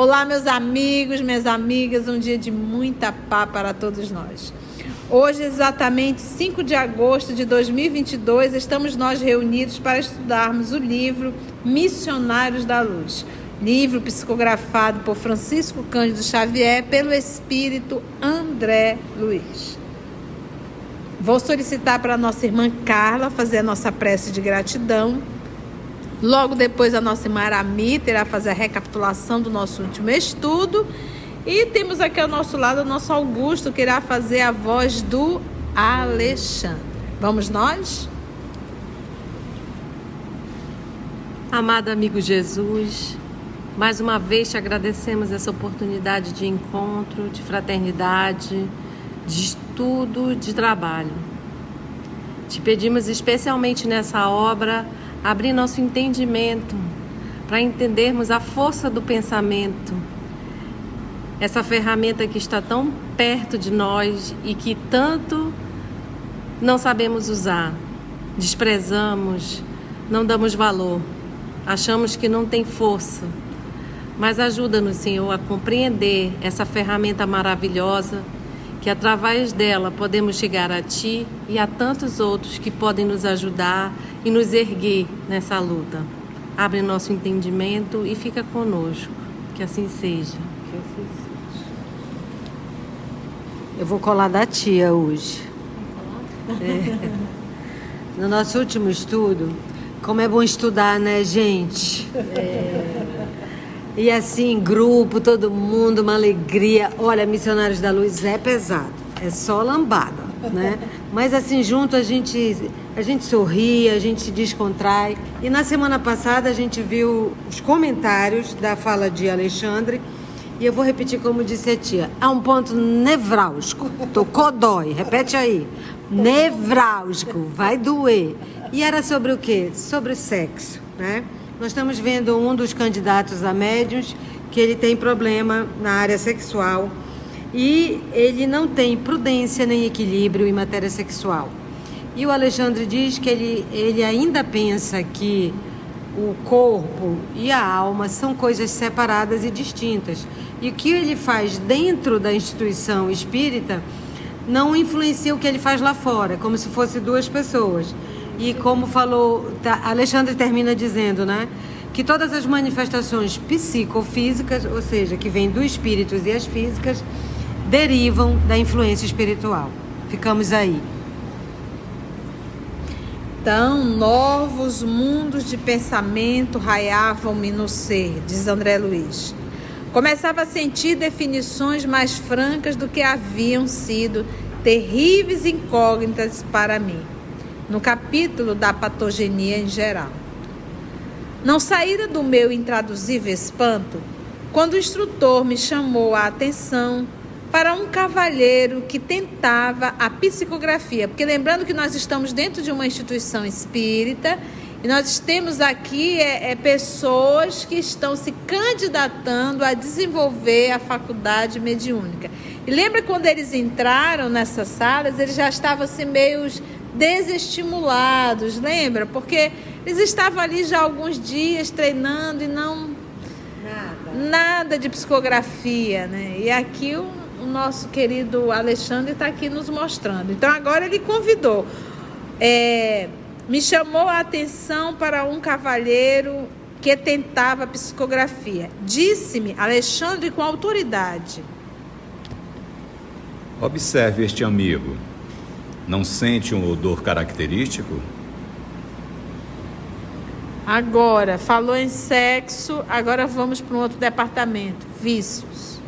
Olá, meus amigos, minhas amigas, um dia de muita paz para todos nós. Hoje, exatamente 5 de agosto de 2022, estamos nós reunidos para estudarmos o livro Missionários da Luz, livro psicografado por Francisco Cândido Xavier pelo Espírito André Luiz. Vou solicitar para a nossa irmã Carla fazer a nossa prece de gratidão. Logo depois, a nossa irmã Aramita irá fazer a recapitulação do nosso último estudo. E temos aqui ao nosso lado o nosso Augusto, que irá fazer a voz do Alexandre. Vamos nós? Amado amigo Jesus, mais uma vez te agradecemos essa oportunidade de encontro, de fraternidade, de estudo, de trabalho. Te pedimos especialmente nessa obra abrir nosso entendimento para entendermos a força do pensamento, essa ferramenta que está tão perto de nós e que tanto não sabemos usar, desprezamos, não damos valor, achamos que não tem força. Mas ajuda-nos, Senhor, a compreender essa ferramenta maravilhosa, que através dela podemos chegar a Ti e a tantos outros que podem nos ajudar e nos erguer nessa luta. Abre nosso entendimento e fica conosco. Que assim seja. Eu vou colar da tia hoje. No nosso último estudo, como é bom estudar, né, gente? E assim, grupo, todo mundo, uma alegria. Olha, Missionários da Luz é pesado, é só lambada, né? Mas assim, junto a gente sorri, a gente se descontrai. E na semana passada a gente viu os comentários da fala de Alexandre. E eu vou repetir como disse a tia. É um ponto nevrálgico. Tocou, dói. Repete aí. Nevrálgico. Vai doer. E era sobre o quê? Sobre o sexo, né? Nós estamos vendo um dos candidatos a médiuns que ele tem problema na área sexual e ele não tem prudência nem equilíbrio em matéria sexual. E o Alexandre diz que ele ainda pensa que o corpo e a alma são coisas separadas e distintas. E o que ele faz dentro da instituição espírita não influencia o que ele faz lá fora, como se fosse duas pessoas. E como falou, Alexandre termina dizendo, né, que todas as manifestações psicofísicas, ou seja, que vêm dos espíritos e as físicas, derivam da influência espiritual. Ficamos aí. Então, novos mundos de pensamento raiavam-me no ser, diz André Luiz. Começava a sentir definições mais francas do que haviam sido terríveis incógnitas para mim, no capítulo da patogenia em geral. Não saíra do meu intraduzível espanto quando o instrutor me chamou a atenção para um cavalheiro que tentava a psicografia, porque lembrando que nós estamos dentro de uma instituição espírita e nós temos aqui pessoas que estão se candidatando a desenvolver a faculdade mediúnica. E lembra quando eles entraram nessas salas, eles já estavam assim meio desestimulados, lembra? Porque eles estavam ali já há alguns dias treinando e não nada de psicografia, né? E aqui o nosso querido Alexandre está aqui nos mostrando. Então agora ele convidou, me chamou a atenção para um cavalheiro que tentava a psicografia. Disse-me Alexandre com autoridade: observe este amigo. Não sente um odor característico? Agora, falou em sexo, agora vamos para um outro departamento, vícios.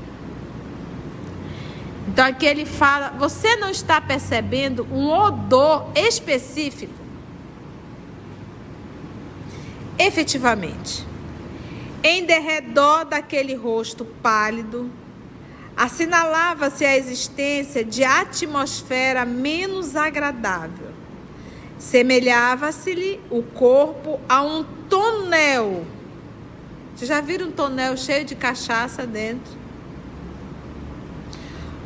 Então aqui ele fala: você não está percebendo um odor específico? Efetivamente, em derredor daquele rosto pálido, assinalava-se a existência de atmosfera menos agradável. Semelhava-se-lhe o corpo a um tonel. Vocês já viram um tonel cheio de cachaça dentro?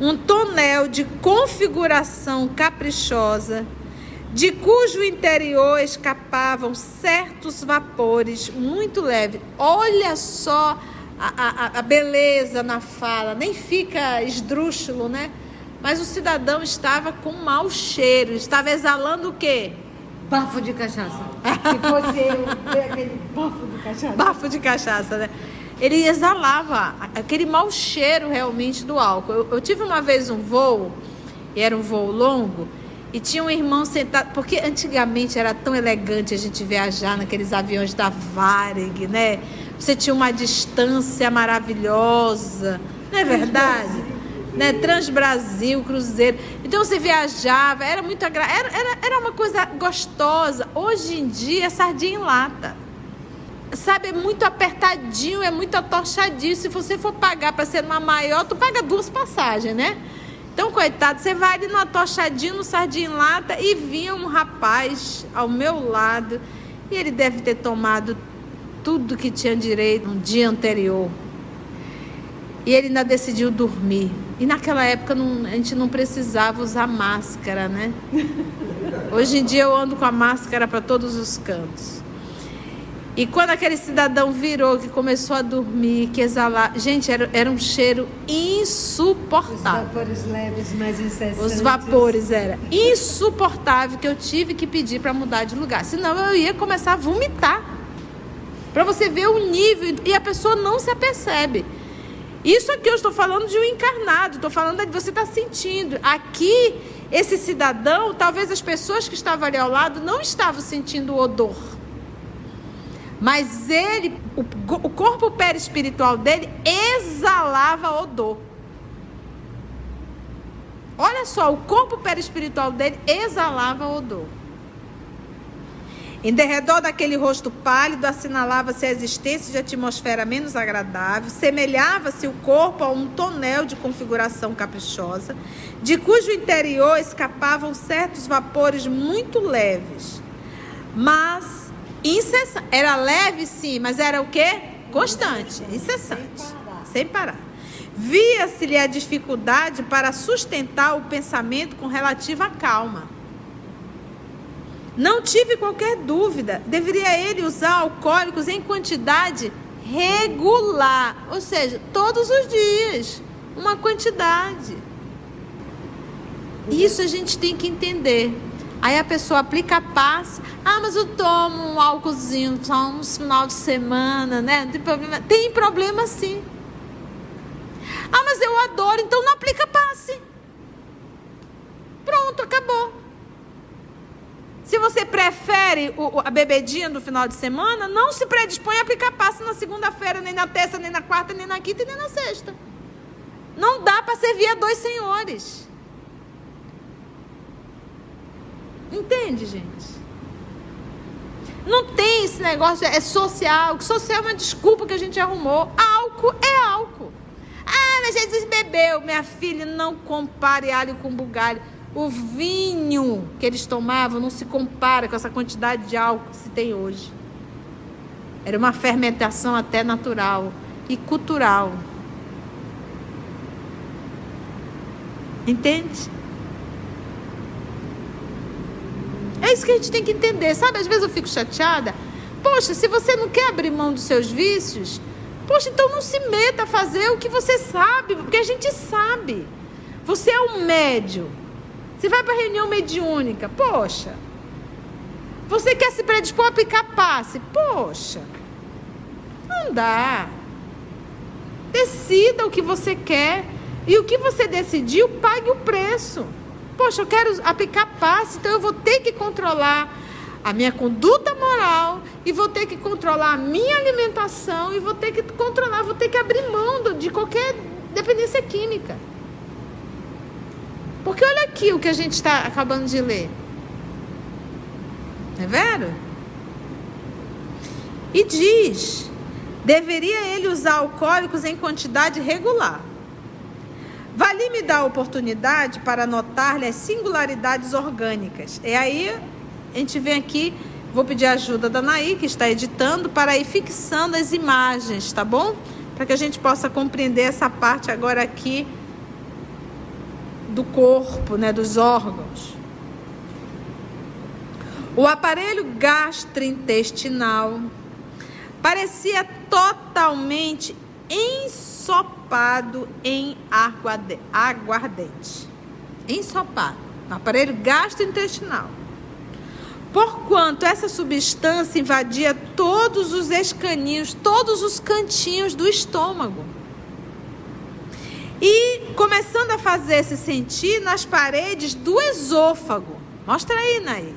Um tonel de configuração caprichosa, de cujo interior escapavam certos vapores muito leves. Olha só a beleza na fala, nem fica esdrúxulo, né? Mas o cidadão estava com mau cheiro, estava exalando o quê? Bafo de cachaça. Se fosse eu, aquele bafo de cachaça. Bafo de cachaça, né? Ele exalava aquele mau cheiro realmente do álcool. Eu tive uma vez um voo, e era um voo longo, e tinha um irmão sentado, porque antigamente era tão elegante a gente viajar naqueles aviões da Varig, né? Você tinha uma distância maravilhosa, não é verdade? Né? Transbrasil, cruzeiro. Então você viajava, era muito era uma coisa gostosa. Hoje em dia é sardinha em lata. Sabe, é muito apertadinho, é muito atochadinho. Se você for pagar para ser uma maior, tu paga 2 passagens, né? Então, coitado, você vai ali no atochadinho, no sardinha em lata, e vinha um rapaz ao meu lado, e ele deve ter tomado tudo que tinha direito no dia anterior. E ele ainda decidiu dormir. E naquela época a gente não precisava usar máscara, né? Hoje em dia eu ando com a máscara para todos os cantos. E quando aquele cidadão virou, que começou a dormir, que exalar... Gente, era um cheiro insuportável. Os vapores leves, mas incessantes. Os vapores, era insuportável, que eu tive que pedir para mudar de lugar. Senão eu ia começar a vomitar. Para você ver o nível, e a pessoa não se apercebe. Isso aqui eu estou falando de um encarnado, estou falando de você estar sentindo. Aqui, esse cidadão, talvez as pessoas que estavam ali ao lado não estavam sentindo o odor. Mas ele, o corpo perispiritual dele exalava odor. Olha só, o corpo perispiritual dele exalava odor. Em derredor daquele rosto pálido assinalava-se a existência de atmosfera menos agradável, semelhava-se o corpo a um tonel de configuração caprichosa, de cujo interior escapavam certos vapores muito leves, mas incessante. Era leve, sim, mas era o quê? Constante, incessante, sem parar. Via-se-lhe a dificuldade para sustentar o pensamento com relativa calma. Não tive qualquer dúvida, deveria ele usar alcoólicos em quantidade regular, ou seja, todos os dias, uma quantidade. Isso a gente tem que entender. Aí a pessoa aplica passe. Ah, mas eu tomo um álcoolzinho só uns final de semana, né? Não tem problema. Tem problema sim. Ah, mas eu adoro, então não aplica passe. Pronto, acabou. Se você prefere a bebedinha do final de semana, não se predispõe a aplicar passe na segunda-feira, nem na terça, nem na quarta, nem na quinta e nem na sexta. Não dá para servir a 2 senhores. Entende, gente? Não tem esse negócio, é social. Social é uma desculpa que a gente arrumou. Álcool é álcool. Ah, mas Jesus bebeu. Minha filha, não compare alho com bugalho. O vinho que eles tomavam não se compara com essa quantidade de álcool que se tem hoje. Era uma fermentação até natural e cultural. Entende? É isso que a gente tem que entender, sabe? Às vezes eu fico chateada. Poxa, se você não quer abrir mão dos seus vícios, poxa, então não se meta a fazer o que você sabe, porque a gente sabe. Você é um médium. Você vai para a reunião mediúnica, poxa. Você quer se predispor a aplicar passe, poxa. Não dá. Decida o que você quer e o que você decidiu, pague o preço. Poxa, eu quero aplicar passe, então eu vou ter que controlar a minha conduta moral e vou ter que controlar a minha alimentação e vou ter que abrir mão de qualquer dependência química. Porque olha aqui o que a gente está acabando de ler. É vero? E diz, deveria ele usar alcoólicos em quantidade regular. Vale-me dar a oportunidade para notar-lhe as singularidades orgânicas. E aí, a gente vem aqui, vou pedir a ajuda da Naí, que está editando, para ir fixando as imagens, tá bom? Para que a gente possa compreender essa parte agora aqui do corpo, né, dos órgãos. O aparelho gastrointestinal parecia totalmente ensopado em aguardente. Ensopado, no aparelho gastrointestinal. Porquanto essa substância invadia todos os escaninhos, todos os cantinhos do estômago. E começando a fazer-se sentir nas paredes do esôfago. Mostra aí, Naí.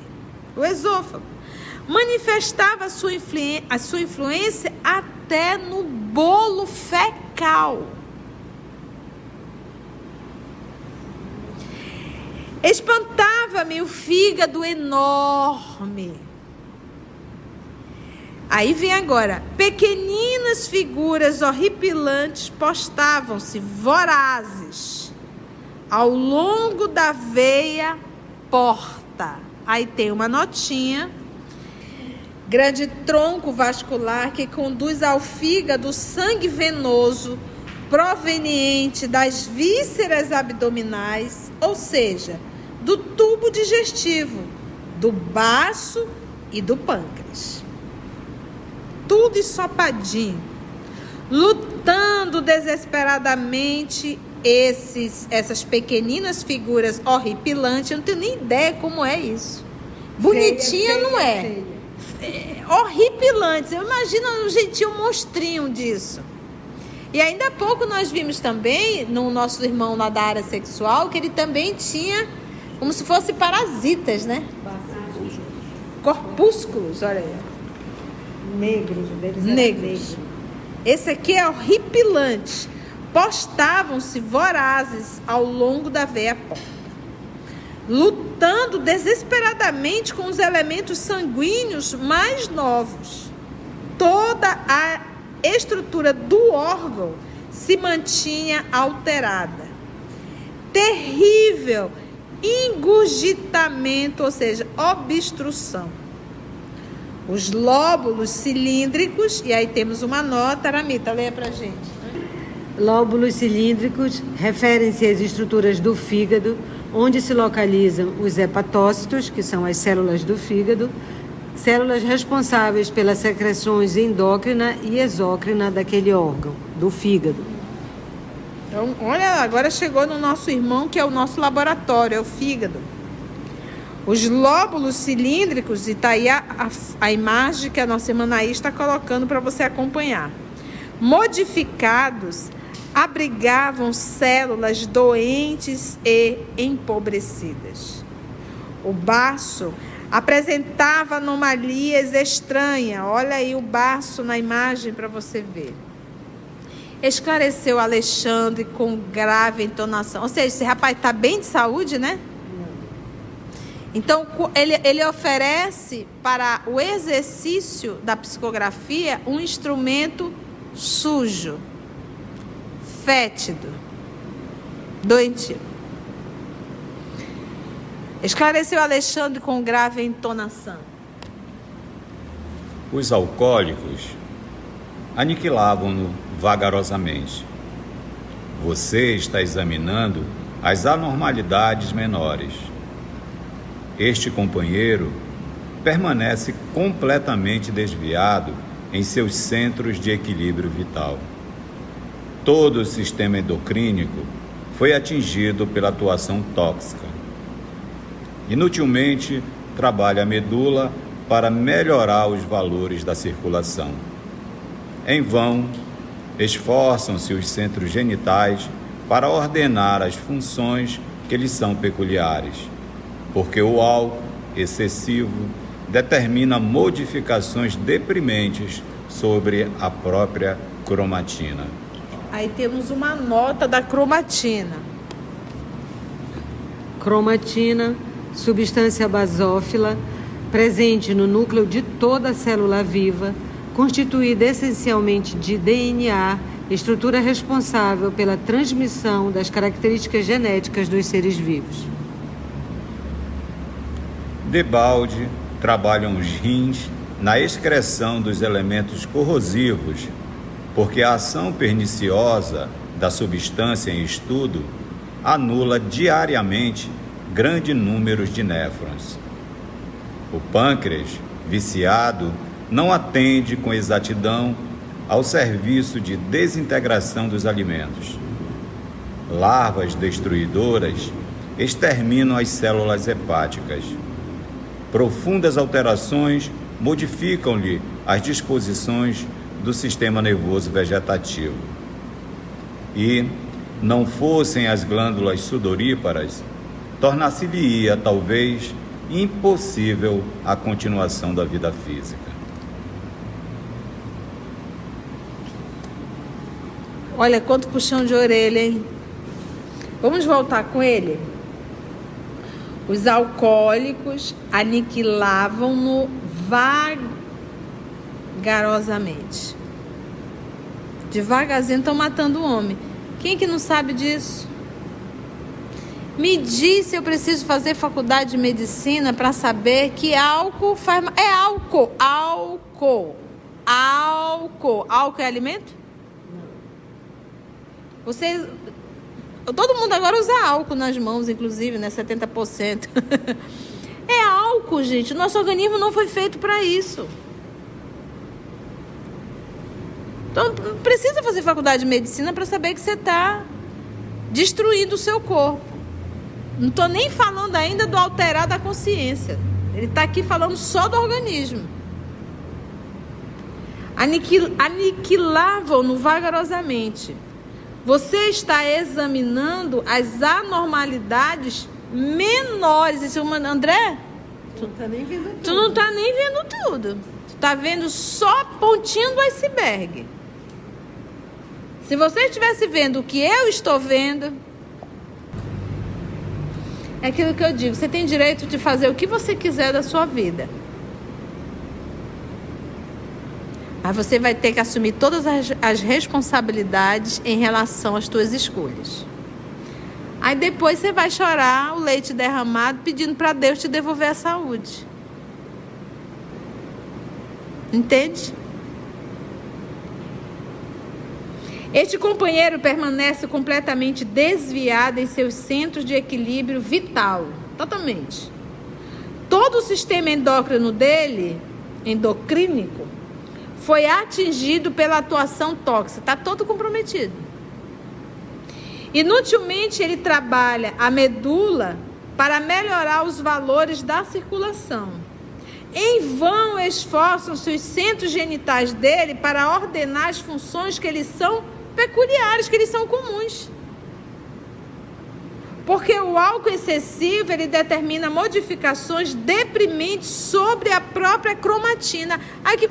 O esôfago. Manifestava a sua influência até no bolo fecal. Espantava-me o fígado enorme. Aí vem agora. Pequeninas figuras horripilantes postavam-se vorazes ao longo da veia porta. Aí tem uma notinha. Grande tronco vascular que conduz ao fígado sangue venoso proveniente das vísceras abdominais, ou seja, do tubo digestivo, do baço e do pâncreas. Tudo ensopadinho, lutando desesperadamente essas pequeninas figuras horripilantes. Eu não tenho nem ideia como é isso. Bonitinha feia, não é? Horripilantes. Eu imagino um jeitinho monstrinho disso. E ainda há pouco nós vimos também, no nosso irmão lá da área sexual, que ele também tinha como se fosse parasitas, né? Corpúsculos, olha aí. Negros. Esse aqui é horripilante. Postavam-se vorazes ao longo da veia porta, lutando desesperadamente com os elementos sanguíneos mais novos. Toda a estrutura do órgão se mantinha alterada. Terrível engurgitamento, ou seja, obstrução. Os lóbulos cilíndricos, e aí temos uma nota, Aramita, leia pra gente. Lóbulos cilíndricos referem-se às estruturas do fígado, onde se localizam os hepatócitos, que são as células do fígado, células responsáveis pelas secreções endócrina e exócrina daquele órgão, do fígado. Então, olha, agora chegou no nosso irmão, que é o nosso laboratório, é o fígado. Os lóbulos cilíndricos, e está aí a imagem que a nossa irmã Naí está colocando para você acompanhar. Modificados, abrigavam células doentes e empobrecidas. O baço apresentava anomalias estranhas. Olha aí o baço na imagem para você ver. Esclareceu Alexandre com grave entonação. Ou seja, esse rapaz está bem de saúde, né? Então, ele oferece para o exercício da psicografia um instrumento sujo, fétido, doentio. Esclareceu Alexandre com grave entonação. Os alcoólicos aniquilavam-no vagarosamente. Você está examinando as anormalidades menores. Este companheiro permanece completamente desviado em seus centros de equilíbrio vital. Todo o sistema endocrínico foi atingido pela atuação tóxica. Inutilmente trabalha a medula para melhorar os valores da circulação. Em vão, esforçam-se os centros genitais para ordenar as funções que lhes são peculiares, porque o álcool excessivo determina modificações deprimentes sobre a própria cromatina. Aí temos uma nota da cromatina. Cromatina, substância basófila, presente no núcleo de toda célula viva, constituída essencialmente de DNA, estrutura responsável pela transmissão das características genéticas dos seres vivos. Debalde trabalham os rins na excreção dos elementos corrosivos, porque a ação perniciosa da substância em estudo anula diariamente grande número de néfrons. O pâncreas, viciado, não atende com exatidão ao serviço de desintegração dos alimentos. Larvas destruidoras exterminam as células hepáticas. Profundas alterações modificam-lhe as disposições do sistema nervoso vegetativo. E, não fossem as glândulas sudoríparas, tornar-se-lhe-ia, talvez, impossível a continuação da vida física. Olha quanto puxão de orelha, hein? Vamos voltar com ele? Os alcoólicos aniquilavam-no vagarosamente. Devagarzinho estão matando o homem. Quem que não sabe disso? Me diz se eu preciso fazer faculdade de medicina para saber que álcool faz... É álcool. Álcool é alimento? Vocês... Todo mundo agora usa álcool nas mãos, inclusive, né? 70%. É álcool, gente. Nosso organismo não foi feito para isso. Então, não precisa fazer faculdade de medicina para saber que você está destruindo o seu corpo. Não estou nem falando ainda do alterar da consciência. Ele está aqui falando só do organismo. Aniquilavam-no vagarosamente. Você está examinando as anormalidades menores. Isso, André? Tu não está nem vendo tudo. Tu não está nem vendo tudo. Tu está vendo só a pontinha do iceberg. Se você estivesse vendo o que eu estou vendo, é aquilo que eu digo. Você tem direito de fazer o que você quiser da sua vida. Mas você vai ter que assumir todas as responsabilidades em relação às suas escolhas. Aí depois você vai chorar o leite derramado pedindo para Deus te devolver a saúde. Entende? Este companheiro permanece completamente desviado em seus centros de equilíbrio vital. Totalmente. Todo o sistema endócrino dele, endocrínico, foi atingido pela atuação tóxica. Está todo comprometido. Inutilmente ele trabalha a medula para melhorar os valores da circulação. Em vão esforçam-se os centros genitais dele para ordenar as funções que lhes são peculiares, que lhes são comuns. Porque o álcool excessivo, ele determina modificações deprimentes sobre a própria cromatina.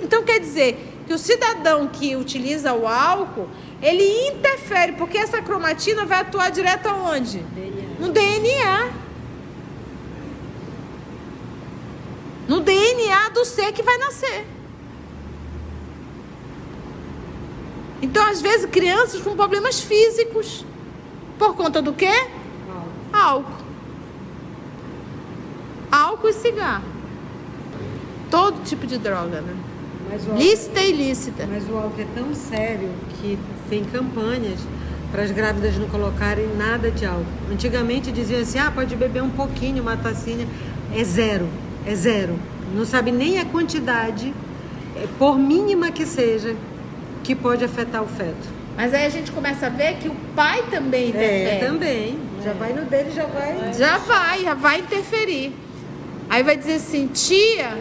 Então quer dizer que o cidadão que utiliza o álcool, ele interfere, porque essa cromatina vai atuar direto aonde? No DNA. No DNA do ser que vai nascer. Então, às vezes, crianças com problemas físicos. Por conta do quê? Álcool. Álcool e cigarro. Todo tipo de droga, né? Lícita e ilícita. Mas o álcool é tão sério que tem campanhas para as grávidas não colocarem nada de álcool. Antigamente diziam assim, pode beber um pouquinho, uma tacinha. É zero. Não sabe nem a quantidade, por mínima que seja, que pode afetar o feto. Mas aí a gente começa a ver que o pai também interfere. Também. Já vai no dele, já vai interferir. Aí vai dizer assim, tia,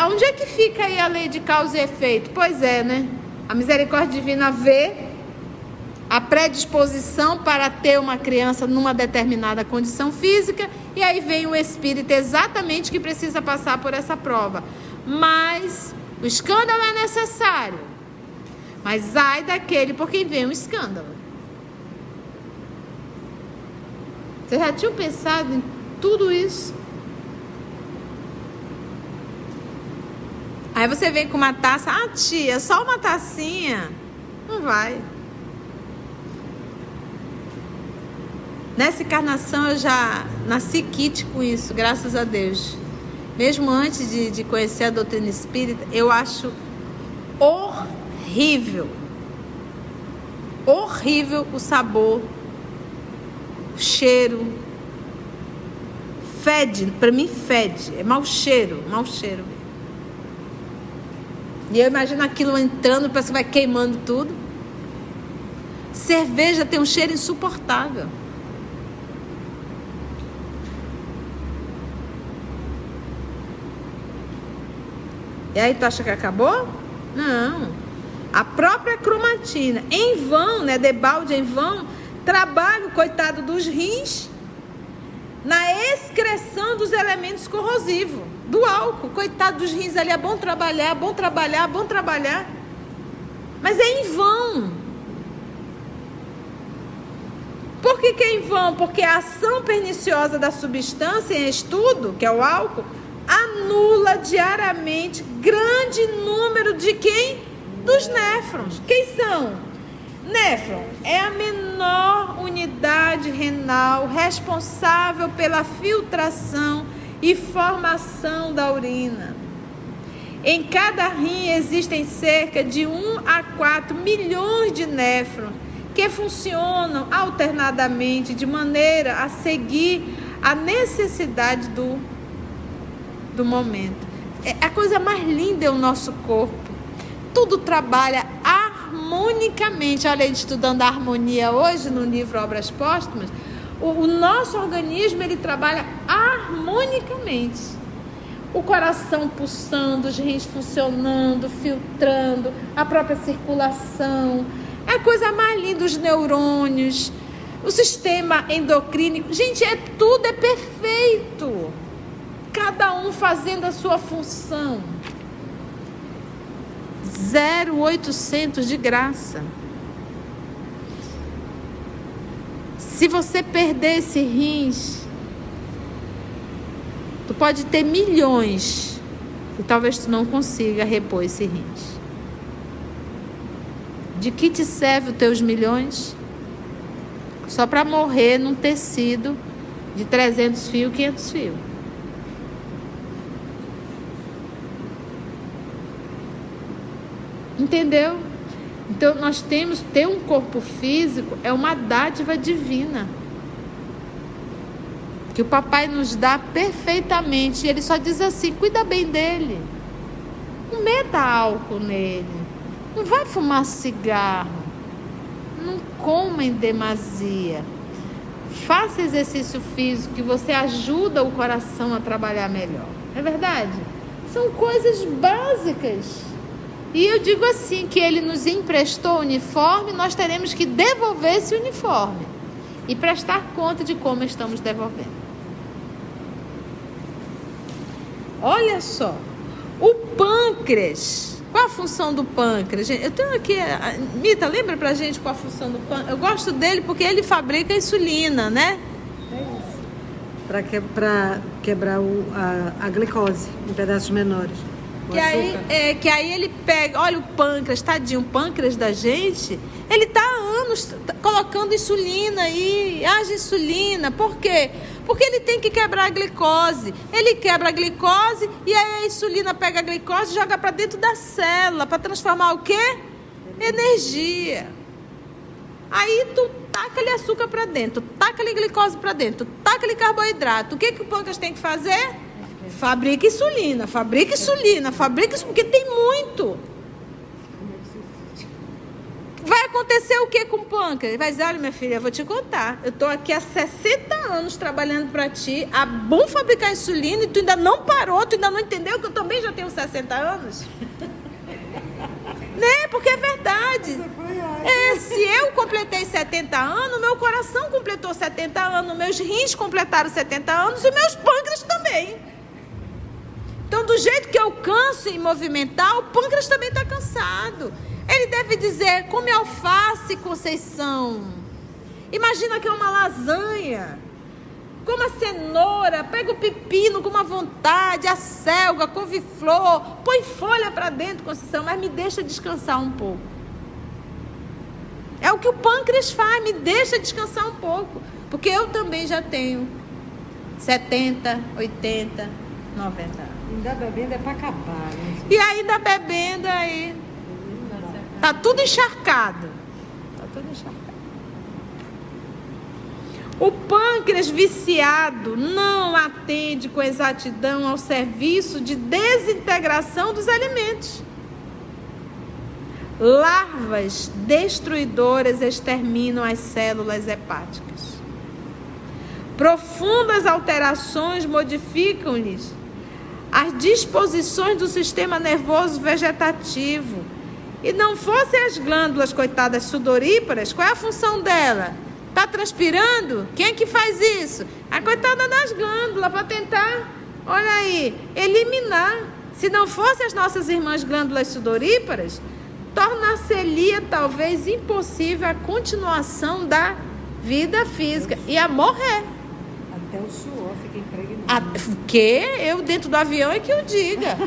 onde é que fica aí a lei de causa e efeito? Pois é, né? A misericórdia divina vê a predisposição para ter uma criança numa determinada condição física, e aí vem o espírito exatamente que precisa passar por essa prova. Mas o escândalo é necessário. Mas ai daquele por quem vem o escândalo. Você já tinha pensado em tudo isso? Aí você vem com uma taça, tia, só uma tacinha. Não vai. Nessa encarnação eu já nasci kit com isso, graças a Deus. Mesmo antes de conhecer a doutrina espírita, eu acho horrível o sabor, o cheiro. Fede, pra mim fede, é mau cheiro. E eu imagino aquilo entrando, parece que vai queimando tudo. Cerveja tem um cheiro insuportável. E aí tu acha que acabou? Não. A própria cromatina, em vão, né, debalde em vão, trabalha o coitado dos rins na excreção dos elementos corrosivos, do álcool. Coitado dos rins ali, é bom trabalhar, bom trabalhar, bom trabalhar. Mas é em vão. Por que é em vão? Porque a ação perniciosa da substância em estudo, que é o álcool, anula diariamente grande número de quem? Dos néfrons. Quem são? Néfron é a menor unidade renal responsável pela filtração e formação da urina. Em cada rim existem cerca de 1 a 4 milhões de néfrons que funcionam alternadamente de maneira a seguir a necessidade do momento. A coisa mais linda é o nosso corpo. Tudo trabalha harmonicamente. Olha, estudando a harmonia hoje no livro Obras Póstumas, o nosso organismo, ele trabalha harmonicamente. O coração pulsando, os rins funcionando, filtrando, a própria circulação. É a coisa mais linda, os neurônios, o sistema endocrínico. Gente, tudo é perfeito. Cada um fazendo a sua função. 0,800 de graça. Se você perder esse rins, tu pode ter milhões e talvez tu não consiga repor esse rins. De que te serve os teus milhões? Só para morrer num tecido de 300 fios, 500 fios. Entendeu? Então nós temos que ter um corpo físico, é uma dádiva divina que o papai nos dá perfeitamente. E ele só diz assim: cuida bem dele, não meta álcool nele, não vai fumar cigarro, não coma em demasia, faça exercício físico que você ajuda o coração a trabalhar melhor. É verdade? São coisas básicas. E eu digo assim, que ele nos emprestou o uniforme, nós teremos que devolver esse uniforme e prestar conta de como estamos devolvendo. Olha só, o pâncreas. Qual a função do pâncreas? Gente, eu tenho aqui, Mita, lembra pra gente qual a função do pâncreas? Eu gosto dele porque ele fabrica insulina, né? Para quebrar a glicose em pedaços menores. Que aí ele pega, olha o pâncreas, tadinho, o pâncreas da gente, ele tá há anos colocando insulina aí, age insulina, por quê? Porque ele tem que quebrar a glicose, ele quebra a glicose e aí a insulina pega a glicose e joga para dentro da célula, para transformar o quê? Energia. Aí tu taca-lhe açúcar para dentro, taca-lhe glicose para dentro, taca-lhe carboidrato, o que o pâncreas tem que fazer? Fabrica insulina, porque tem muito. Vai acontecer o que com o pâncreas? Vai dizer: olha, minha filha, eu vou te contar. Eu tô aqui há 60 anos trabalhando para ti. É bom fabricar insulina e tu ainda não parou, tu ainda não entendeu que eu também já tenho 60 anos? Né? Porque é verdade. Se eu completei 70 anos, meu coração completou 70 anos, meus rins completaram 70 anos e meus pâncreas também. Então, do jeito que eu canso em movimentar, o pâncreas também está cansado. Ele deve dizer: come alface, Conceição. Imagina que é uma lasanha. Coma cenoura, pega o pepino com uma vontade, a selga, couve-flor, põe folha para dentro, Conceição, mas me deixa descansar um pouco. É o que o pâncreas faz, me deixa descansar um pouco. Porque eu também já tenho 70, 80, 90 anos. Ainda bebendo é para acabar, né? E ainda bebendo aí. Tá tudo encharcado. O pâncreas viciado não atende com exatidão ao serviço de desintegração dos alimentos. larvas destruidoras exterminam as células hepáticas. Profundas alterações modificam-lhes as disposições do sistema nervoso vegetativo. E não fossem as glândulas, coitadas, sudoríparas, qual é a função dela? Está transpirando? Quem é que faz isso? A coitada das glândulas, para tentar, olha aí, eliminar. Se não fossem as nossas irmãs glândulas sudoríparas, tornar-se-lhe talvez impossível a continuação da vida física. Ia morrer. Até o suor fica impregnado. O quê? Eu dentro do avião é que eu diga.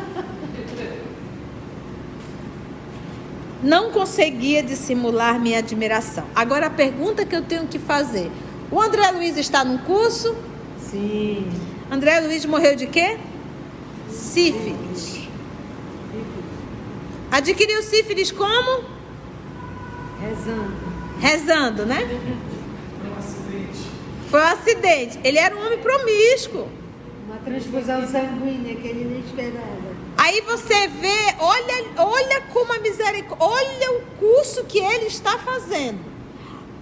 Não conseguia dissimular minha admiração. Agora a pergunta que eu tenho que fazer. O André Luiz está no curso? Sim. André Luiz morreu de quê? Sífilis. Adquiriu sífilis como? Rezando, né? Foi um acidente. Ele era um homem promíscuo. Uma transfusão sanguínea que ele nem esperava. Aí você vê, olha como a misericórdia, olha o curso que ele está fazendo.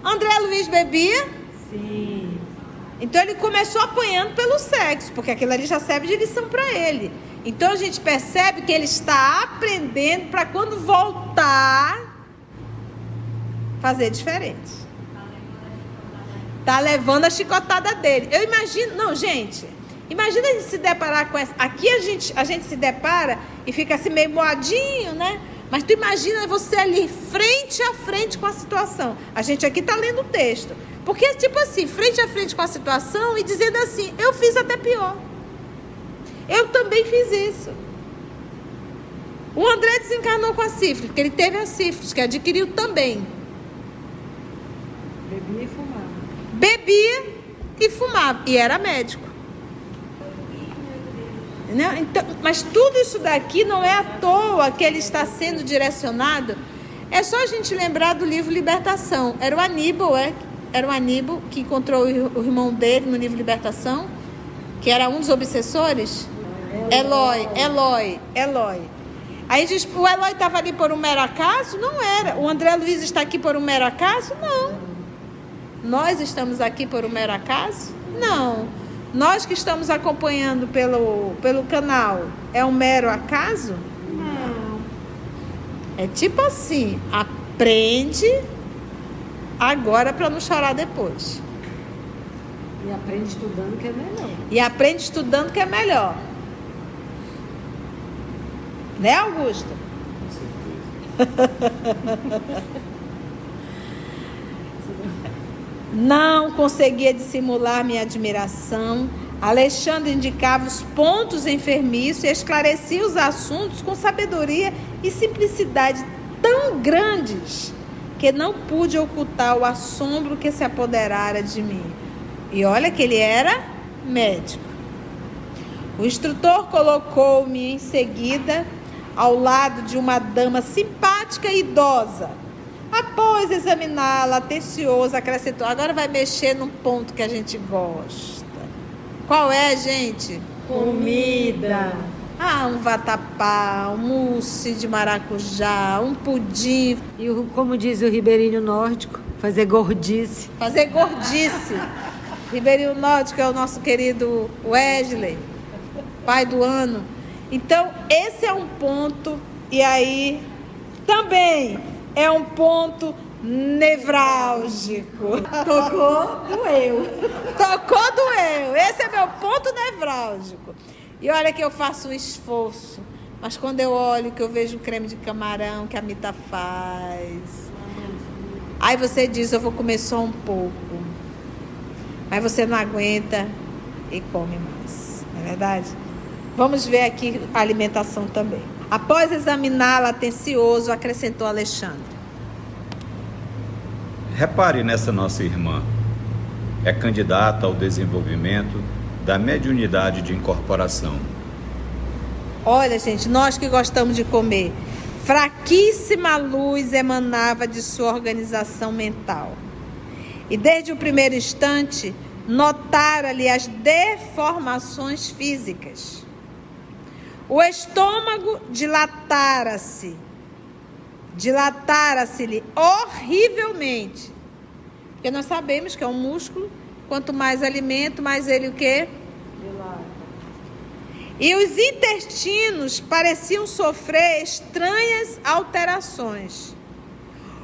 André Luiz bebia? Sim. Então ele começou apanhando pelo sexo, porque aquilo ali já serve de lição para ele. Então a gente percebe que ele está aprendendo para quando voltar, fazer diferente. Tá levando a chicotada dele. Eu imagino, não, gente, imagina a gente se deparar com essa. Aqui a gente se depara e fica assim meio moadinho, né? Mas tu imagina você ali frente a frente com a situação. A gente aqui tá lendo o texto. Porque tipo assim, frente a frente com a situação e dizendo assim, eu fiz até pior. Eu também fiz isso. O André desencarnou com a sífilis, porque ele teve a sífilis, que adquiriu também. Bebia e fumava. Bebia e fumava. E era médico. Não, então, mas tudo isso daqui não é à toa que ele está sendo direcionado. É só a gente lembrar do livro Libertação. Era o Aníbal, Era o Aníbal que encontrou o irmão dele no livro Libertação, que era um dos obsessores. Eloy. Aí diz, o Eloy estava ali por um mero acaso? Não era. O André Luiz está aqui por um mero acaso? Não. Nós estamos aqui por um mero acaso? Não. Nós que estamos acompanhando pelo canal, é um mero acaso? Não. É tipo assim, aprende agora para não chorar depois. E aprende estudando que é melhor. E aprende estudando que é melhor. Né, Augusto? Com certeza. Não conseguia dissimular minha admiração. Alexandre indicava os pontos enfermiços e esclarecia os assuntos com sabedoria e simplicidade tão grandes que não pude ocultar o assombro que se apoderara de mim. E olha que ele era médico. O instrutor colocou-me em seguida ao lado de uma dama simpática e idosa. Após examiná-la, atencioso, acrescentou. Agora vai mexer num ponto que a gente gosta. Qual é, gente? Comida. Um vatapá, um mousse de maracujá, um pudim. E como diz o ribeirinho nórdico, fazer gordice. Fazer gordice. Ribeirinho Nórdico é o nosso querido Wesley, pai do ano. Então, esse é um ponto, e aí também é um ponto nevrálgico. Tocou, doeu. Tocou, doeu. Esse é meu ponto nevrálgico. E olha que eu faço um esforço, mas quando eu olho, que eu vejo o creme de camarão que a Mita faz, aí você diz, eu vou comer só um pouco. Mas você não aguenta e come mais, não é verdade? Vamos ver aqui a alimentação também. Após examiná-la atencioso, acrescentou Alexandre. Repare nessa nossa irmã. É candidata ao desenvolvimento da mediunidade de incorporação. Olha, gente, nós que gostamos de comer, fraquíssima luz emanava de sua organização mental. E desde o primeiro instante, notara-lhe as deformações físicas. O estômago dilatara-se. dilatara-se-lhe horrivelmente. Porque nós sabemos que é um músculo, quanto mais alimento, mais ele o quê? E os intestinos pareciam sofrer estranhas alterações.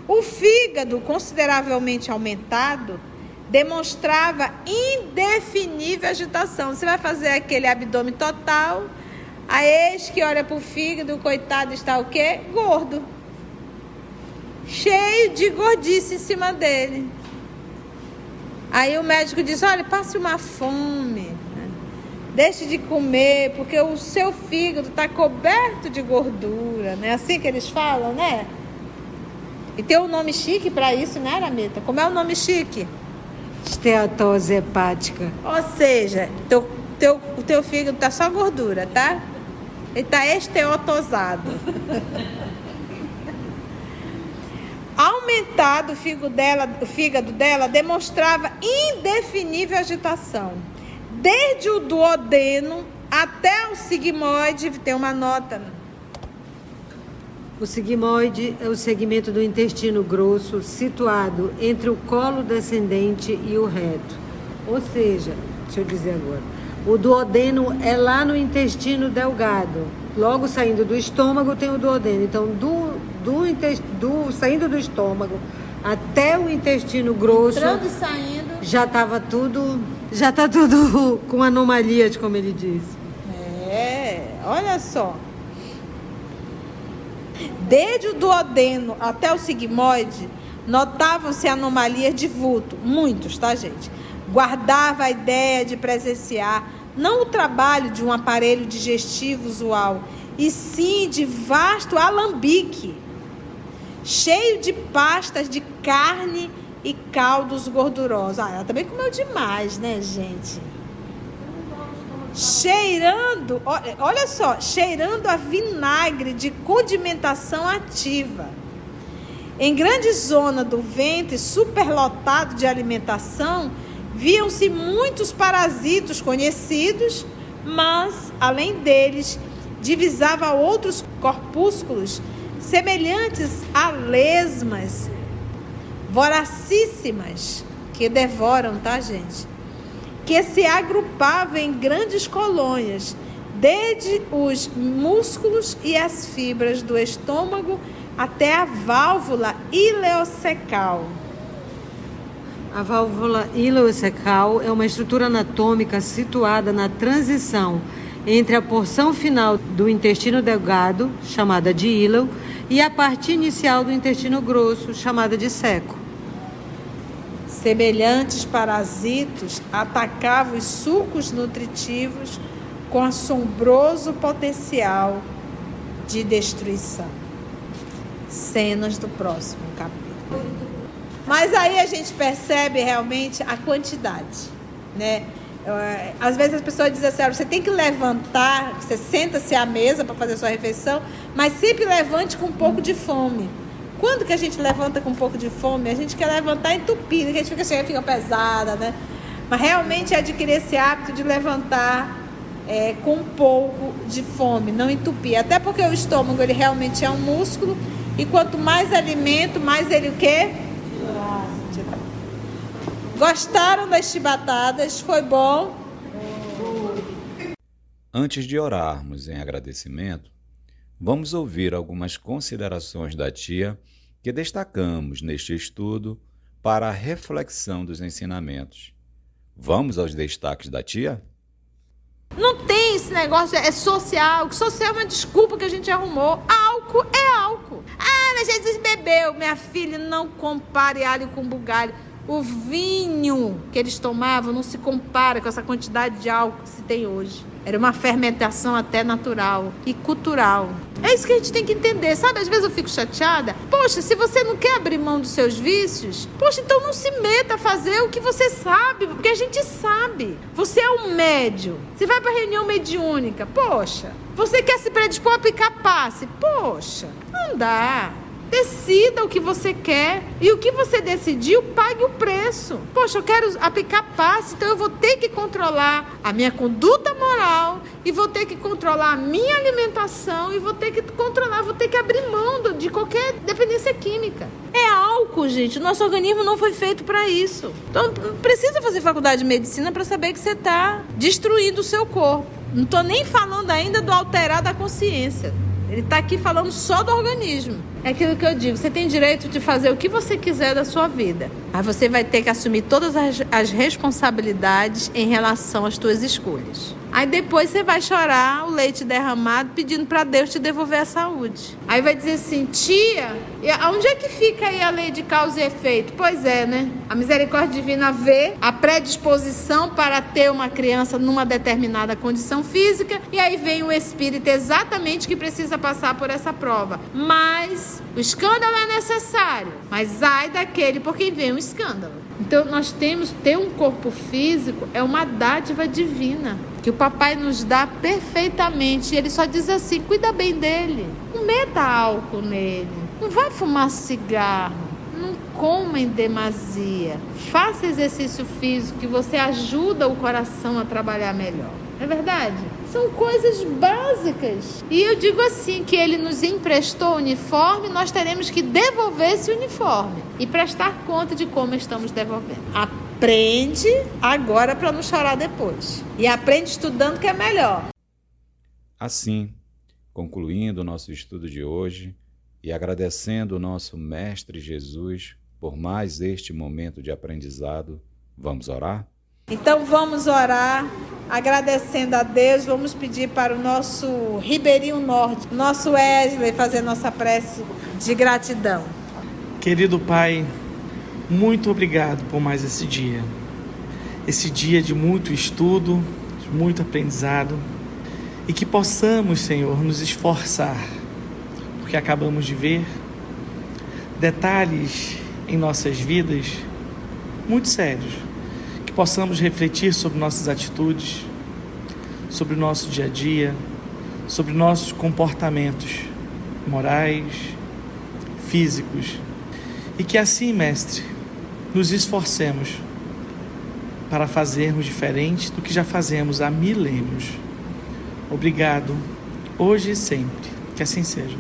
O fígado, consideravelmente aumentado, demonstrava indefinível agitação. Você vai fazer aquele abdômen total, aí eis que olha para o fígado, o coitado está o quê? Gordo. Cheio de gordice em cima dele. Aí o médico diz, olha, passe uma fome. Deixe de comer, porque o seu fígado está coberto de gordura, né? Assim que eles falam, né? E tem um nome chique para isso, né, Aramita? Como é o nome chique? Esteatose hepática. Ou seja, o teu fígado está só gordura, tá? Ele está esteatosado. Aumentado, o fígado dela demonstrava indefinível agitação. Desde o duodeno até o sigmoide, tem uma nota. O sigmoide é o segmento do intestino grosso situado entre o colo descendente e o reto. Ou seja, deixa eu dizer agora, o duodeno é lá no intestino delgado. Logo saindo do estômago tem o duodeno. Então, saindo do estômago até o intestino grosso, entrando e saindo, já está tudo com anomalias, como ele disse. Olha só. Desde o duodeno até o sigmoide, notavam-se anomalias de vulto. Muitos, tá, gente? Guardava a ideia de presenciar não o trabalho de um aparelho digestivo usual, e sim de vasto alambique, cheio de pastas de carne e caldos gordurosos. Ela também comeu demais, né, gente? Cheirando, olha só, cheirando a vinagre de condimentação ativa. Em grande zona do ventre, superlotado de alimentação, viam-se muitos parasitos conhecidos, mas, além deles, divisava outros corpúsculos semelhantes a lesmas voracíssimas que devoram, tá, gente? Que se agrupavam em grandes colônias, desde os músculos e as fibras do estômago até a válvula ileocecal. A válvula ileocecal é uma estrutura anatômica situada na transição entre a porção final do intestino delgado, chamada de íleo, e a parte inicial do intestino grosso, chamada de ceco. Semelhantes parasitos atacavam os sucos nutritivos com assombroso potencial de destruição. Cenas do próximo capítulo. Mas aí a gente percebe realmente a quantidade, né? Às vezes as pessoas dizem assim, você tem que levantar, você senta-se à mesa para fazer a sua refeição, mas sempre levante com um pouco de fome. Quando que a gente levanta com um pouco de fome? A gente quer levantar entupido, que a gente fica pesada, né? Mas realmente adquirir esse hábito de levantar com um pouco de fome, não entupir. Até porque o estômago, ele realmente é um músculo, e quanto mais alimento, mais ele o quê? Gostaram das chibatadas? Foi bom? Antes de orarmos em agradecimento, vamos ouvir algumas considerações da tia que destacamos neste estudo para a reflexão dos ensinamentos. Vamos aos destaques da tia? Não tem esse negócio, é social. O social é uma desculpa que a gente arrumou. Álcool é álcool. Ah, mas Jesus bebeu. Minha filha, não compare alho com bugalho. O vinho que eles tomavam não se compara com essa quantidade de álcool que se tem hoje. Era uma fermentação até natural e cultural. É isso que a gente tem que entender, sabe? Às vezes eu fico chateada. Poxa, se você não quer abrir mão dos seus vícios, poxa, então não se meta a fazer o que você sabe, porque a gente sabe. Você é um médium. Você vai para reunião mediúnica, poxa. Você quer se predispor a aplicar passe, poxa. Não dá. Decida o que você quer. E o que você decidiu, pague o preço. Poxa, eu quero aplicar passe, então eu vou ter que controlar a minha conduta moral e vou ter que controlar a minha alimentação e vou ter que abrir mão de qualquer dependência química. É álcool, gente. O nosso organismo não foi feito para isso. Então, não precisa fazer faculdade de medicina para saber que você está destruindo o seu corpo. Não estou nem falando ainda do alterar da consciência. Ele está aqui falando só do organismo. É aquilo que eu digo, você tem direito de fazer o que você quiser da sua vida. Mas você vai ter que assumir todas as responsabilidades em relação às suas escolhas. Aí depois você vai chorar o leite derramado pedindo para Deus te devolver a saúde. Aí vai dizer assim, tia, onde é que fica aí a lei de causa e efeito? Pois é, né? A misericórdia divina vê a predisposição para ter uma criança numa determinada condição física e aí vem o espírito exatamente que precisa passar por essa prova. Mas o escândalo é necessário, mas ai daquele por quem vem o escândalo. Então nós temos ter um corpo físico, é uma dádiva divina que o papai nos dá perfeitamente. E ele só diz assim, cuida bem dele, não meta álcool nele, não vai fumar cigarro, não coma em demasia, faça exercício físico que você ajuda o coração a trabalhar melhor. Não é verdade? São coisas básicas. E eu digo assim, que ele nos emprestou o uniforme, nós teremos que devolver esse uniforme e prestar conta de como estamos devolvendo. Aprende agora para não chorar depois. E aprende estudando que é melhor. Assim, concluindo o nosso estudo de hoje e agradecendo o nosso Mestre Jesus por mais este momento de aprendizado, vamos orar? Então vamos orar, agradecendo a Deus. Vamos pedir para o nosso Ribeirinho Norte, nosso Wesley, fazer nossa prece de gratidão. Querido Pai, muito obrigado por mais esse dia de muito estudo, de muito aprendizado, e que possamos, Senhor, nos esforçar, porque acabamos de ver detalhes em nossas vidas muito sérios, que possamos refletir sobre nossas atitudes, sobre o nosso dia a dia, sobre nossos comportamentos morais, físicos, e que assim, Mestre, nos esforcemos para fazermos diferente do que já fazemos há milênios. Obrigado, hoje e sempre. Que assim seja.